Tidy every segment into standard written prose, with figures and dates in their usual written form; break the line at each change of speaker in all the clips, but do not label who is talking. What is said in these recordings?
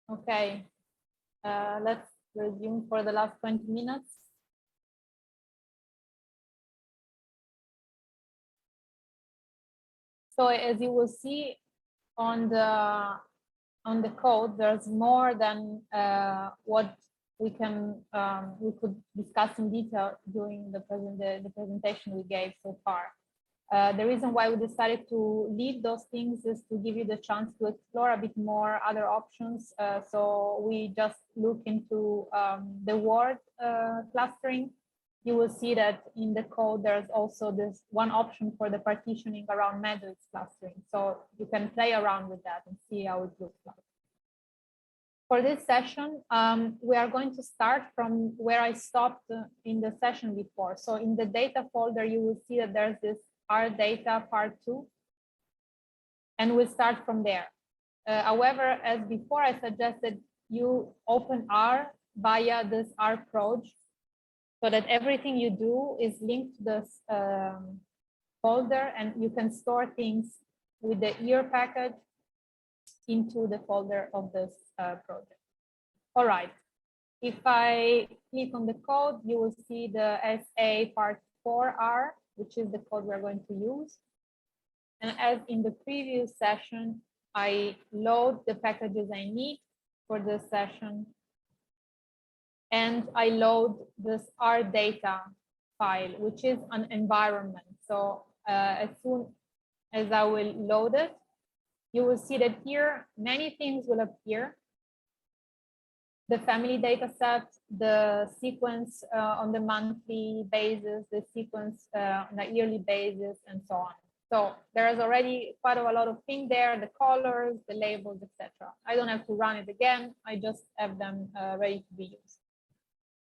Okay, let's resume for the last 20 minutes. So as you will see on the code, there's more than what we could discuss in detail during the presentation we gave so far. The reason why we decided to leave those things is to give you the chance to explore a bit more other options. So we just look into the word clustering. You will see that in the code, there's also this one option for the partitioning around methods clustering. So you can play around with that and see how it looks like. For this session, we are going to start from where I stopped in the session before. So in the data folder, you will see that there's this R data part 2, and we'll start from there. However, as before, I suggested you open R via this rproj so that everything you do is linked to this folder, and you can store things with the ear package into the folder of this project. All right. If I click on the code, you will see the SA part 4R, which is the code we're going to use. And as in the previous session, I load the packages I need for this session. And I load this R data file, which is an environment. So as soon as I will load it, you will see that here many things will appear. The family data set, the sequence on the monthly basis, the sequence on a yearly basis, and so on. So there is already quite a lot of things there, the colors, the labels, etc. I don't have to run it again. I just have them ready to be used.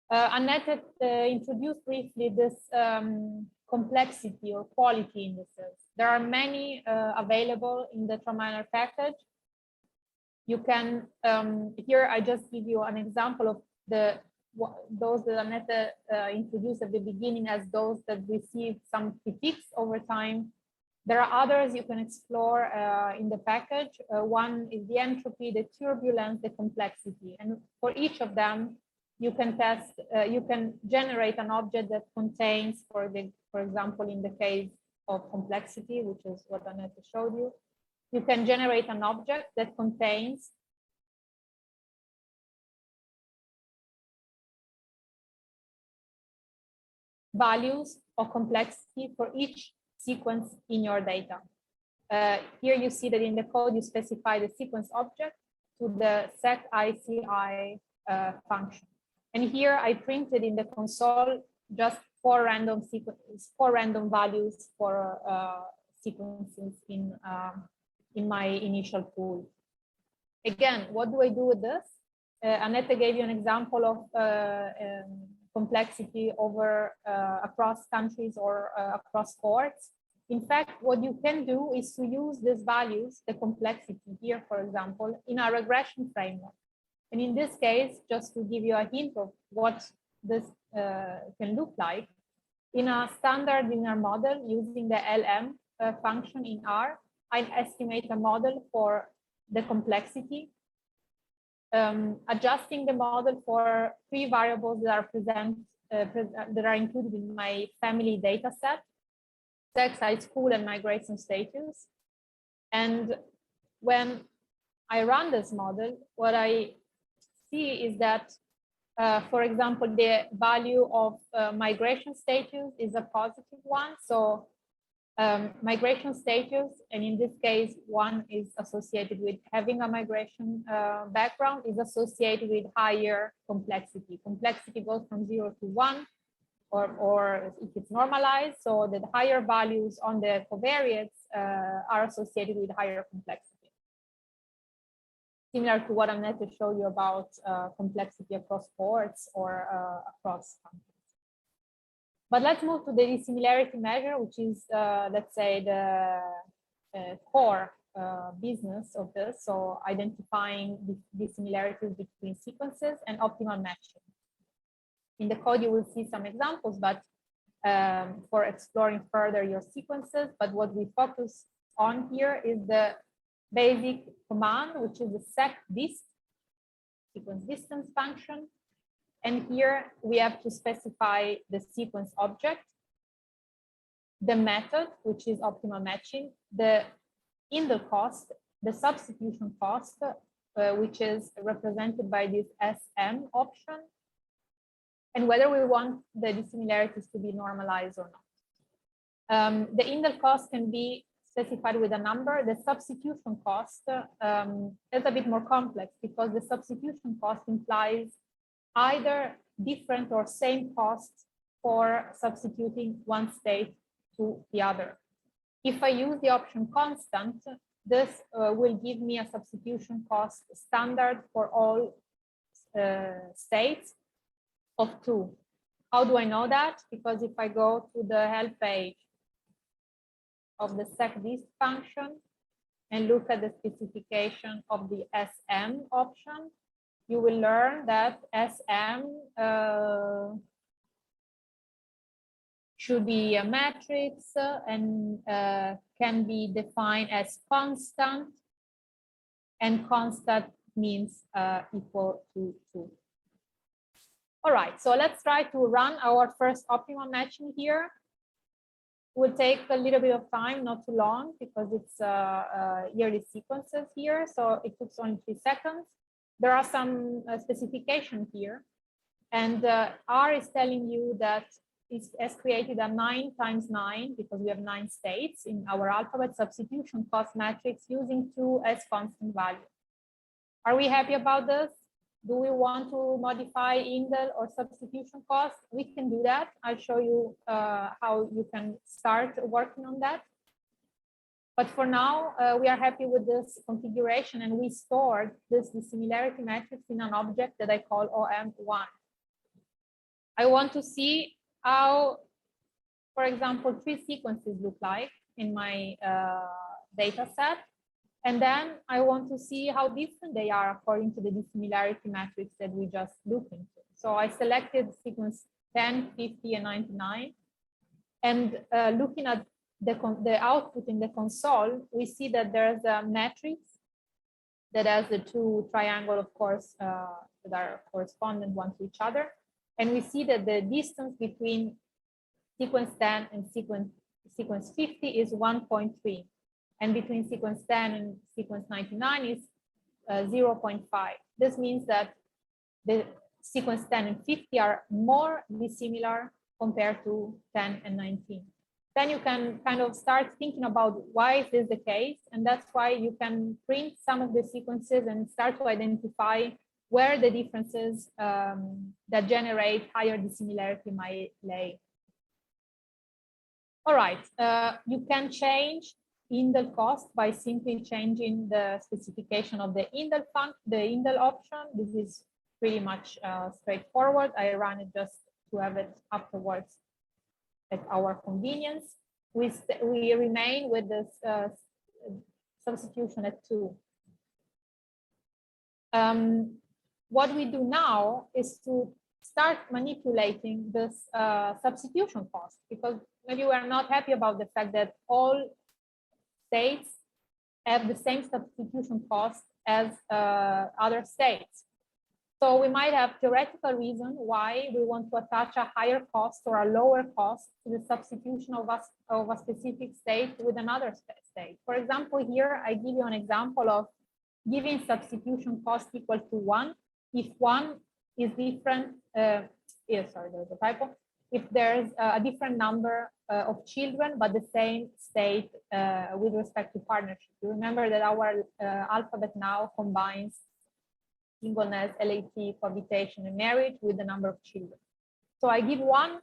Annette introduced briefly this complexity or quality indices. There are many available in the Treminer package. You can, here I just give you an example of those that Annette introduced at the beginning as those that receive some critiques over time. There are others you can explore in the package. One is the entropy, the turbulence, the complexity. And for each of them, you can test, you can generate an object that contains, for example, in the case of complexity, which is what Annette showed you, you can generate an object that contains values of complexity for each sequence in your data. Here you see that in the code, you specify the sequence object to the setICI function. And here I printed in the console just four random values for sequences in my initial pool. Again, what do I do with this? Annette gave you an example of complexity over across countries or across cohorts. In fact, what you can do is to use these values, the complexity here, for example, in a regression framework. And in this case, just to give you a hint of what this can look like, in a standard linear model using the LM function in R, I estimate a model for the complexity, adjusting the model for three variables that are that are included in my family data set: sex, high school, and migration status. And when I run this model, what I see is that, for example, the value of migration status is a positive one. So migration status, and in this case, one is associated with having a migration background, is associated with higher complexity. Complexity goes from 0 to 1, or if it's normalized, so that higher values on the covariates are associated with higher complexity. Similar to what Annette showed you about complexity across cohorts or across countries. But let's move to the dissimilarity measure, which is, let's say, the core business of this. So identifying the dissimilarities between sequences and optimal matching. In the code, you will see some examples, but for exploring further your sequences. But what we focus on here is the basic command, which is the secdist, sequence distance function. And here we have to specify the sequence object, the method, which is optimal matching, the indel cost, the substitution cost, which is represented by this SM option, and whether we want the dissimilarities to be normalized or not. The indel cost can be specified with a number. The substitution cost is a bit more complex because the substitution cost implies either different or same costs for substituting one state to the other. If I use the option constant, this will give me a substitution cost standard for all states of 2. How do I know that? Because if I go to the help page of the secdist function and look at the specification of the SM option, you will learn that SM should be a matrix and can be defined as constant, and constant means equal to 2. All right, so let's try to run our first optimal matching here. It will take a little bit of time, not too long, because it's yearly sequences here, so it took only 3 seconds. There are some specifications here, and R is telling you that it has created a 9 times 9, because we have 9 states in our alphabet substitution cost matrix using 2 as constant value. Are we happy about this? Do we want to modify indel or substitution cost? We can do that. I'll show you how you can start working on that. But for now, we are happy with this configuration, and we stored this dissimilarity matrix in an object that I call OM1. I want to see how, for example, 3 sequences look like in my data set. And then I want to see how different they are according to the dissimilarity matrix that we just looked into. So I selected sequence 10, 50, and 99. And looking at the output in the console, we see that there's a matrix that has the 2 triangles, of course, that are correspondent one to each other. And we see that the distance between sequence 10 and sequence 50 is 1.3. And between sequence 10 and sequence 99 is 0.5. This means that the sequence 10 and 50 are more dissimilar compared to 10 and 19. Then you can kind of start thinking about why is this the case, and that's why you can print some of the sequences and start to identify where the differences that generate higher dissimilarity might lay. All right, you can change indel cost by simply changing the specification of the indel option. This is pretty much straightforward. I ran it just to have it afterwards at our convenience. We remain with this substitution at 2. What we do now is to start manipulating this substitution cost, because maybe we are not happy about the fact that all states have the same substitution cost as other states. So we might have theoretical reason why we want to attach a higher cost or a lower cost to the substitution of a specific state with another state. For example, here I give you an example of giving substitution cost equal to 1 if 1 is different. Sorry, there's a typo. If there's a different number of children, but the same state with respect to partnership. You remember that our alphabet now combines singleness, LAT, cohabitation, and marriage with the number of children. So I give 1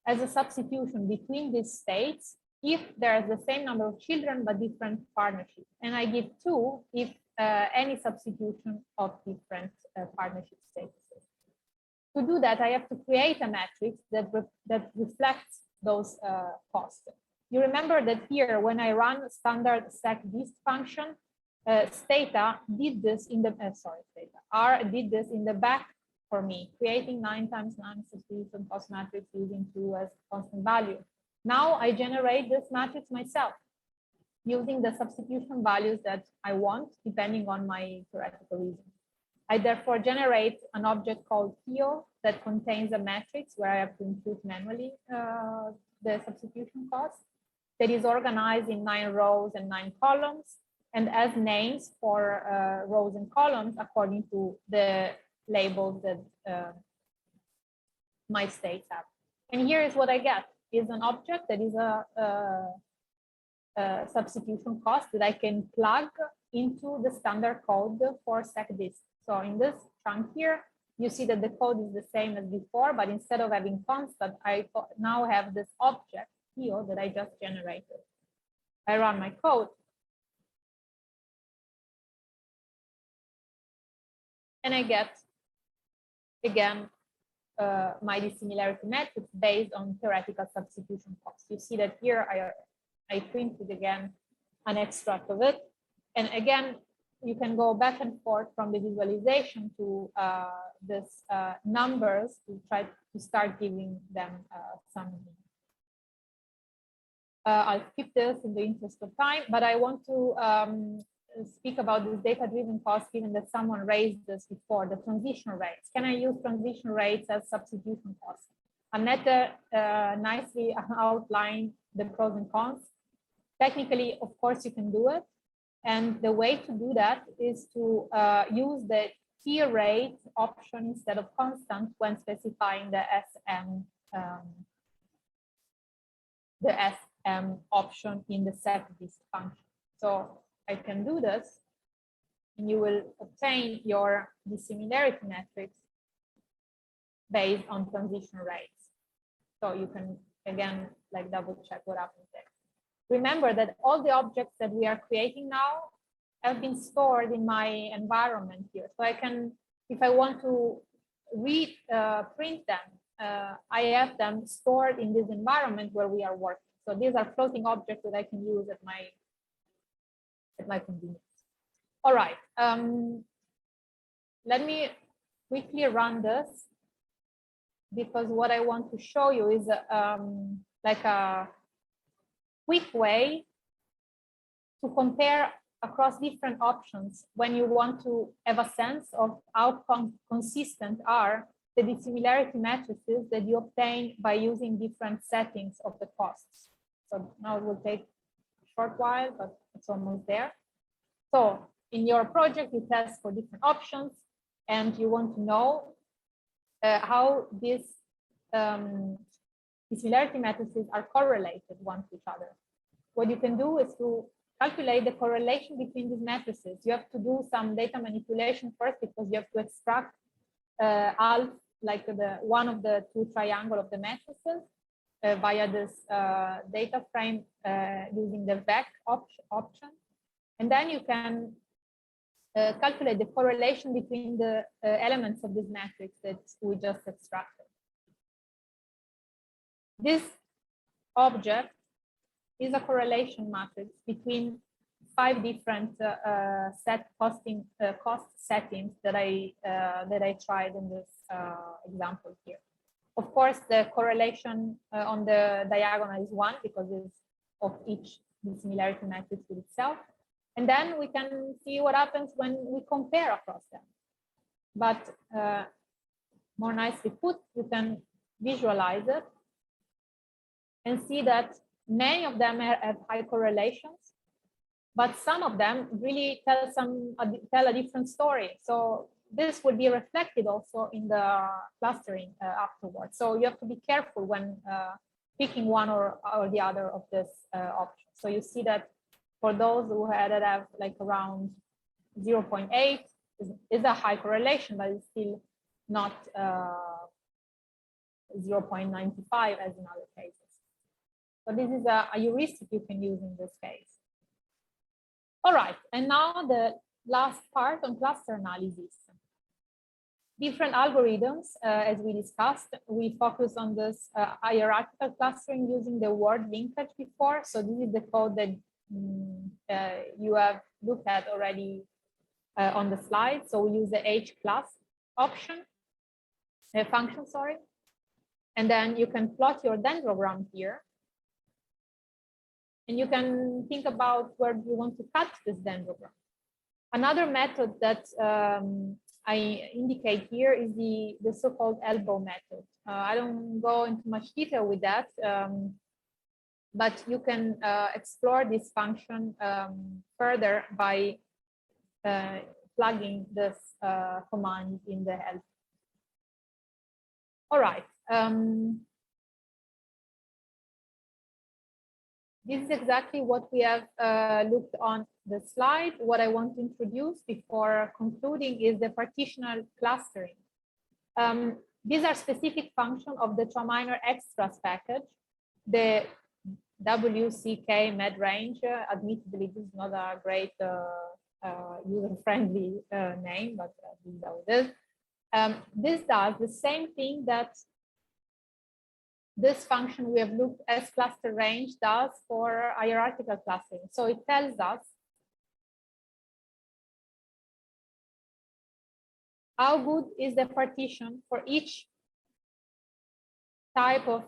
as a substitution between these states if there's the same number of children but different partnership. And I give 2 if any substitution of different partnership states. To do that, I have to create a matrix that reflects those costs. You remember that here, when I run standard secdist function, Stata did this in the R did this in the back for me, creating 9 times 9 substitution cost matrix using 2 as constant value. Now I generate this matrix myself using the substitution values that I want, depending on my theoretical reason. I therefore generate an object called PIO that contains a matrix where I have to input manually the substitution cost, that is organized in 9 rows and 9 columns, and as names for rows and columns according to the labels that my states have. And here is what I get, is an object that is a substitution cost that I can plug into the standard code for SecDist. So in this chunk here, you see that the code is the same as before, but instead of having constant, I now have this object here that I just generated. I run my code. And I get, again, my dissimilarity matrix based on theoretical substitution costs. You see that here I printed again an extract of it. And again, you can go back and forth from the visualization to this numbers to try to start giving them some meaning. I'll skip this in the interest of time, but I want to speak about this data-driven cost, given that someone raised this before, the transition rates. Can I use transition rates as substitution costs? Annette nicely outlined the pros and cons. Technically, of course, you can do it. And the way to do that is to use the tier rate option instead of constant when specifying the SM option in the SecDist function. So I can do this, and you will obtain your dissimilarity matrix based on transition rates. So you can, again, like double check what happens there. Remember that all the objects that we are creating now have been stored in my environment here. So I can, if I want to print them, I have them stored in this environment where we are working. So these are floating objects that I can use at my convenience. All right, let me quickly run this, because what I want to show you is like a quick way to compare across different options when you want to have a sense of how consistent are the dissimilarity matrices that you obtain by using different settings of the costs. So now it will take a short while, but it's almost there. So in your project, you test for different options, and you want to know how these dissimilarity matrices are correlated one to each other. What you can do is to calculate the correlation between these matrices. You have to do some data manipulation first, because you have to extract half, like one of the two triangles of the matrices via this data frame using the VEC option. And then you can calculate the correlation between the elements of this matrix that we just extracted. This object is a correlation matrix between 5 different cost settings that I tried in this example here. Of course, the correlation on the diagonal is 1 because it's of each dissimilarity matrix with itself. And then we can see what happens when we compare across them. But more nicely put, you can visualize it and see that many of them have high correlations, but some of them really tell a different story. So this will be reflected also in the clustering afterwards. So you have to be careful when picking one or the other of this option. So you see that for those who have like around 0.8 is a high correlation, but it's still not 0.95 as in other cases. So this is a heuristic you can use in this case. All right, and now the last part on cluster analysis. Different algorithms, as we discussed, we focus on this hierarchical clustering using the word linkage before. So this is the code that you have looked at already on the slide. So we use the H class option, function, sorry. And then you can plot your dendrogram here. And you can think about where you want to cut this dendrogram. Another method that I indicate here is the so-called elbow method. I don't go into much detail with that, but you can explore this function further by plugging this command in the help. All right. This is exactly what we have looked on the slide. What I want to introduce before concluding is the partitional clustering. These are specific functions of the Two-minor extras package. The WCK med range, admittedly, this is not a great user-friendly name, but this is how it is. This does the same thing that this function we have looked as cluster range does for hierarchical clustering. So it tells us how good is the partition for each type of,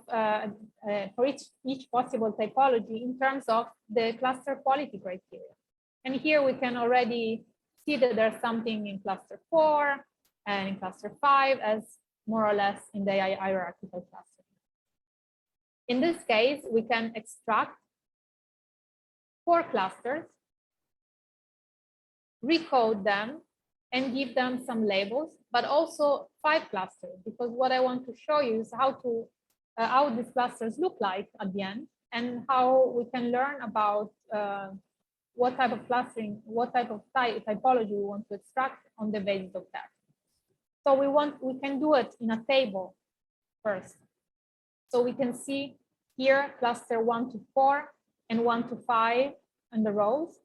for each possible typology in terms of the cluster quality criteria. And here we can already see that there's something in cluster 4 and in cluster 5 as more or less in the hierarchical cluster. In this case, we can extract 4 clusters, recode them, and give them some labels, but also 5 clusters, because what I want to show you is how these clusters look like at the end, and how we can learn about what type of clustering, what type of typology we want to extract on the basis of that. So we can do it in a table first. So we can see here cluster 1 to 4 and 1 to 5 in the rows.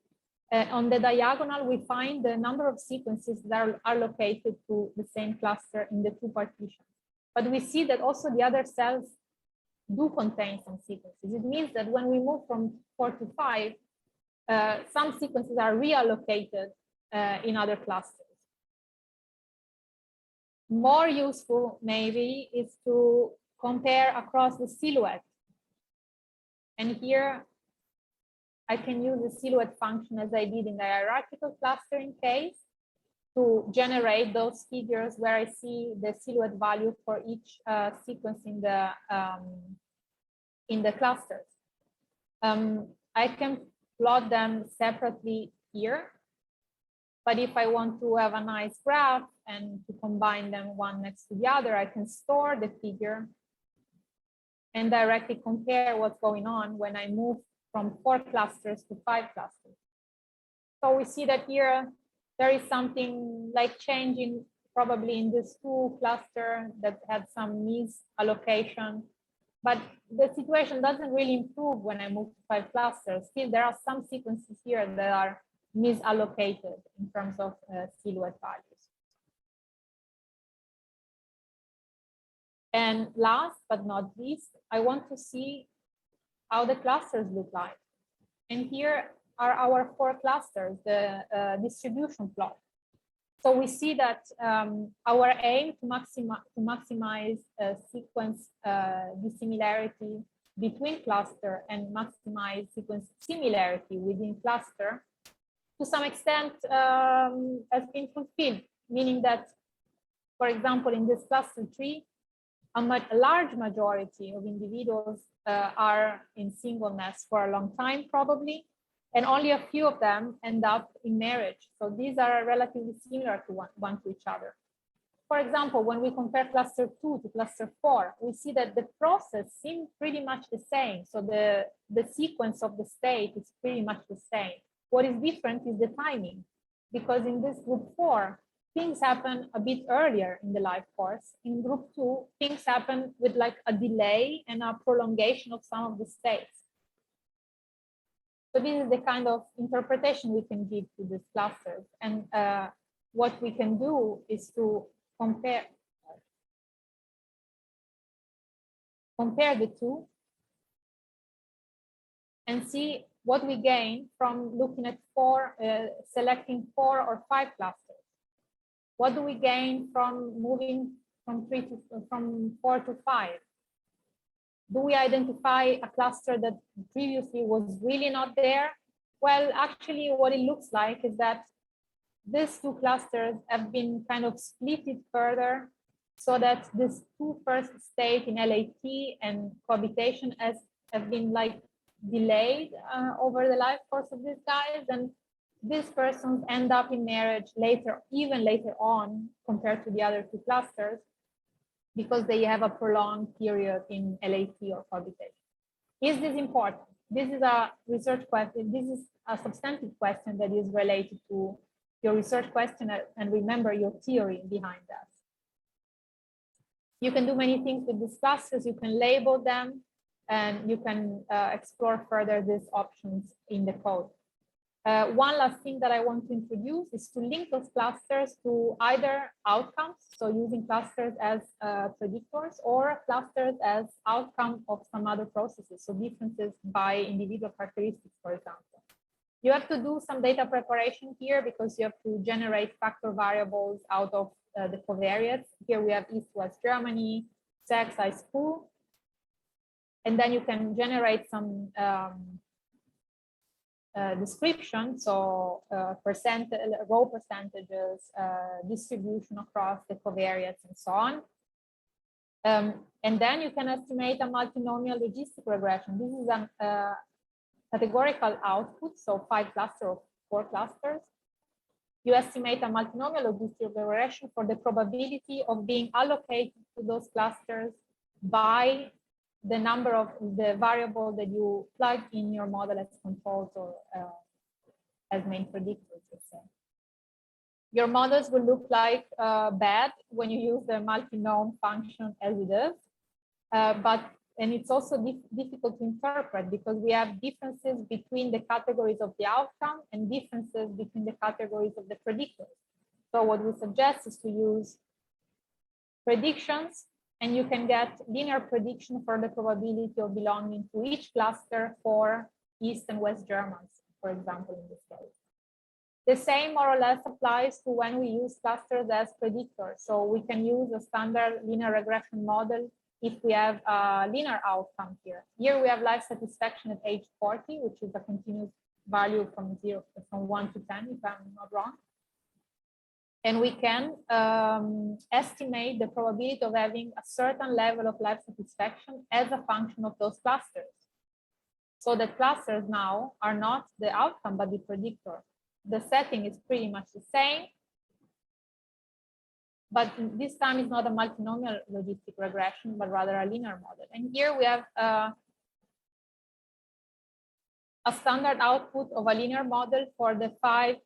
On the diagonal, we find the number of sequences that are located to the same cluster in the 2 partitions. But we see that also the other cells do contain some sequences. It means that when we move from 4 to 5, some sequences are reallocated in other clusters. More useful, maybe, is to compare across the silhouette. And here, I can use the silhouette function as I did in the hierarchical clustering case to generate those figures where I see the silhouette value for each sequence in the clusters. I can plot them separately here, but if I want to have a nice graph and to combine them one next to the other, I can store the figure and directly compare what's going on when I move from 4 clusters to 5 clusters. So we see that here there is something like changing probably in this 2 cluster that had some misallocation, but the situation doesn't really improve when I move to 5 clusters. Still, there are some sequences here that are misallocated in terms of silhouette values. And last but not least, I want to see how the clusters look like. And here are our 4 clusters, the distribution plot. So we see that our aim to maximize sequence dissimilarity between cluster and maximize sequence similarity within cluster to some extent has been fulfilled, meaning that, for example, in this cluster 3, a large majority of individuals are in singleness for a long time, probably, and only a few of them end up in marriage. So these are relatively similar to one to each other. For example, when we compare cluster 2 to cluster 4, we see that the process seems pretty much the same. So the sequence of the state is pretty much the same. What is different is the timing, because in this group 4, things happen a bit earlier in the life course. In group 2, things happen with like a delay and a prolongation of some of the states. So this is the kind of interpretation we can give to these clusters. And what we can do is to compare the 2 and see what we gain from looking at selecting 4 or 5 clusters. What do we gain from moving from 4 to 5? Do we identify a cluster that previously was really not there? Well, actually, what it looks like is that these two clusters have been kind of splitted further so that this two first state in LAT and cohabitation have been like delayed over the life course of these guys, and these persons end up in marriage later, even later on compared to the other two clusters, because they have a prolonged period in LAT or cohabitation. Is this important? This is a research question. This is a substantive question that is related to your research question, and remember your theory behind that. You can do many things with these clusters. You can label them, and you can explore further these options in the code. One last thing that I want to introduce is to link those clusters to either outcomes, so using clusters as predictors, or clusters as outcome of some other processes, so differences by individual characteristics, for example. You have to do some data preparation here because you have to generate factor variables out of the covariates. Here we have East-West Germany, sex, size, pool. And then you can generate some description, so row percentages, distribution across the covariates, and so on. And then you can estimate a multinomial logistic regression. This is a categorical output, so 5 clusters or 4 clusters. You estimate a multinomial logistic regression for the probability of being allocated to those clusters by the number of the variable that you plug in your model as controls or as main predictors, let's say. Your models will look like bad when you use the multi-norm function as it is, and it's also difficult to interpret because we have differences between the categories of the outcome and differences between the categories of the predictors. So what we suggest is to use predictions, and you can get linear prediction for the probability of belonging to each cluster for East and West Germans, for example, in this case. The same more or less applies to when we use clusters as predictors. So we can use a standard linear regression model if we have a linear outcome here. Here we have life satisfaction at age 40, which is a continuous value from 1 to 10, if I'm not wrong. And we can estimate the probability of having a certain level of life satisfaction as a function of those clusters. So the clusters now are not the outcome, but the predictor. The setting is pretty much the same, but this time it's not a multinomial logistic regression, but rather a linear model. And here we have a standard output of a linear model for the 5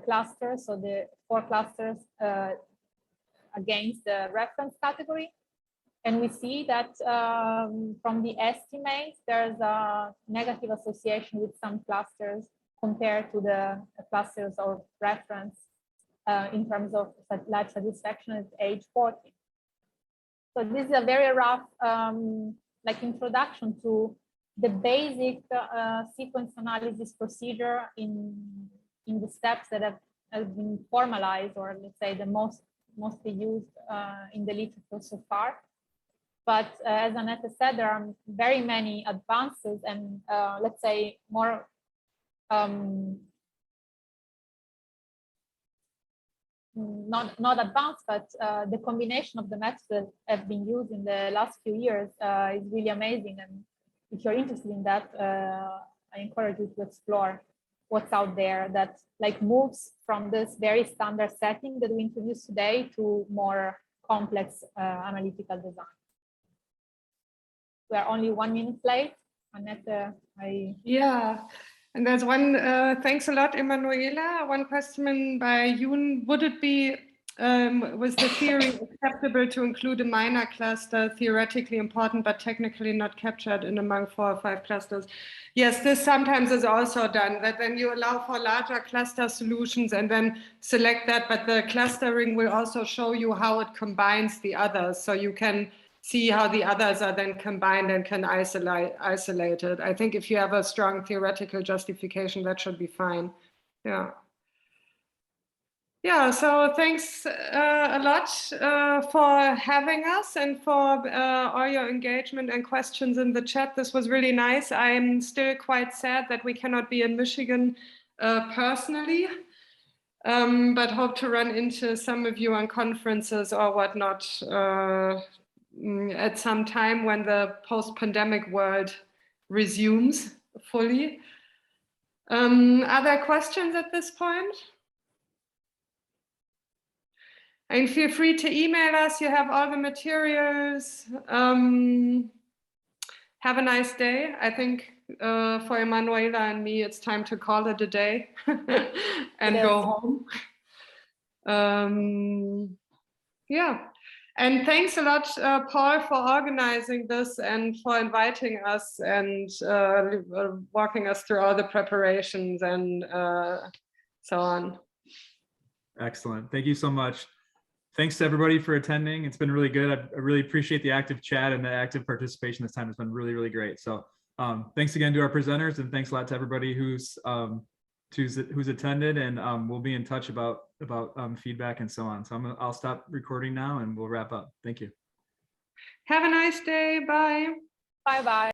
clusters, so the 4 clusters against the reference category. And we see that from the estimates, there's a negative association with some clusters compared to the clusters of reference in terms of life satisfaction at age 40. So this is a very rough like introduction to the basic sequence analysis procedure in the steps that have been formalized, or let's say the mostly used in the literature so far. But as Annette said, there are very many advances and let's say more not advanced, but the combination of the methods that have been used in the last few years is really amazing. And if you're interested in that, I encourage you to explore what's out there that like moves from this very standard setting that we introduced today to more complex analytical design. We are only 1 minute late. Annette,
Yeah. And there's one, thanks a lot, Emanuela. One question by Yoon. Would it be, was the theory acceptable to include a minor cluster, theoretically important, but technically not captured in among 4 or 5 clusters? Yes, this sometimes is also done, that then you allow for larger cluster solutions and then select that, but the clustering will also show you how it combines the others. So you can see how the others are then combined and can isolate it. I think if you have a strong theoretical justification, that should be fine. Yeah. Yeah, so thanks a lot for having us and for all your engagement and questions in the chat. This was really nice. I'm still quite sad that we cannot be in Michigan personally. but hope to run into some of you on conferences or whatnot at some time when the post-pandemic world resumes fully. Are there questions at this point? And feel free to email us. You have all the materials. Have a nice day. I think for Emanuela and me, it's time to call it a day and go home. Yeah. And thanks a lot, Paul, for organizing this and for inviting us and walking us through all the preparations and so on.
Excellent. Thank you so much. Thanks to everybody for attending. It's been really good. I really appreciate the active chat and the active participation this time. It's been really, really great. So thanks again to our presenters, and thanks a lot to everybody who's attended, and we'll be in touch about feedback and so on. So I'll stop recording now and we'll wrap up. Thank you.
Have a nice day. Bye.
Bye-bye.